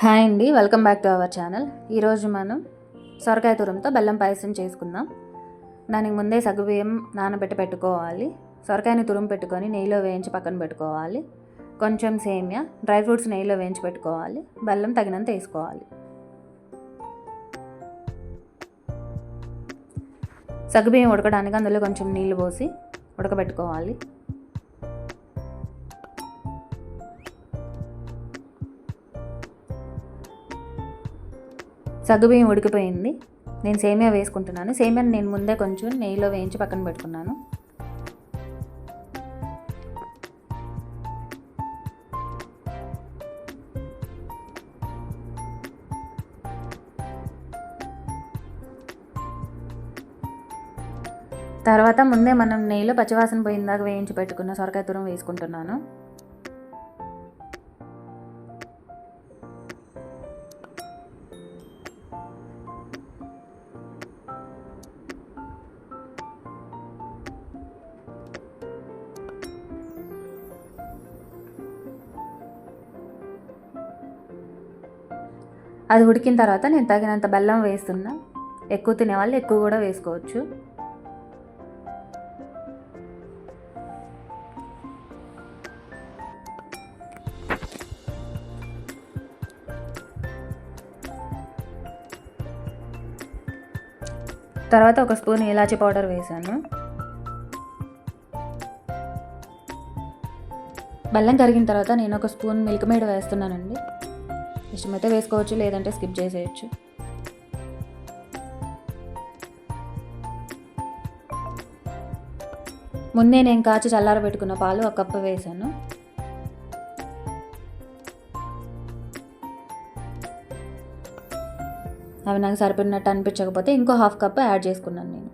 Hi అండి, welcome back to our channel. ఈరోజు మనం సొరకాయ తురంతో బెల్లం పాయసం చేసుకుందాం. దానికి ముందే సగ్గుబియ్యం నానబెట్టి పెట్టుకోవాలి. సొరకాయని తురుము పెట్టుకొని నెయ్యిలో వేయించి పక్కన పెట్టుకోవాలి. కొంచెం సేమియా, డ్రై ఫ్రూట్స్ నెయ్యిలో వేయించి పెట్టుకోవాలి. బెల్లం తగినంత వేసుకోవాలి. సగ్గుబియ్యం ఉడకడానికి అందులో కొంచెం నీళ్లు పోసి ఉడకబెట్టుకోవాలి. సగ్గుబియ్యం ఉడికిపోయింది. నేను సేమియా వేసుకుంటున్నాను. సేమియాని నేను ముందే కొంచెం నెయ్యిలో వేయించి పక్కన పెట్టుకున్నాను. తర్వాత ముందే మనం నెయ్యిలో పచ్చివాసన పోయిందాక వేయించి పెట్టుకున్న సొరకాయ తురం వేసుకుంటున్నాను. అది ఉడికిన తర్వాత నేను తగినంత బెల్లం వేస్తున్నా. ఎక్కువ తినేవాళ్ళు ఎక్కువ కూడా వేసుకోవచ్చు. తర్వాత ఒక స్పూన్ ఇలాచీ పౌడర్ వేసాను. బెల్లం కరిగిన తర్వాత నేను ఒక స్పూన్ మిల్క్ మేడ్ వేస్తున్నానండి. ఇష్టమైతే వేసుకోవచ్చు, లేదంటే స్కిప్ చేసేయచ్చు. ముందే నేను కాచి చల్లారబెట్టుకున్న పాలు ఒక కప్పు వేసాను. అవి నాకు సరిపడినట్టు అనిపించకపోతే ఇంకో హాఫ్ కప్ యాడ్ చేసుకున్నాను నేను.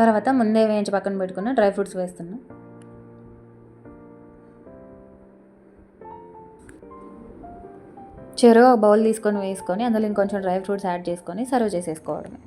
తర్వాత ముందే వేయించి పక్కన పెట్టుకున్న డ్రై ఫ్రూట్స్ వేస్తున్నాను. చెరువు ఒక బౌల్ తీసుకొని వేసుకొని అందులో ఇంకొంచెం డ్రై ఫ్రూట్స్ యాడ్ చేసుకొని సర్వ్ చేసేసుకోవడమే.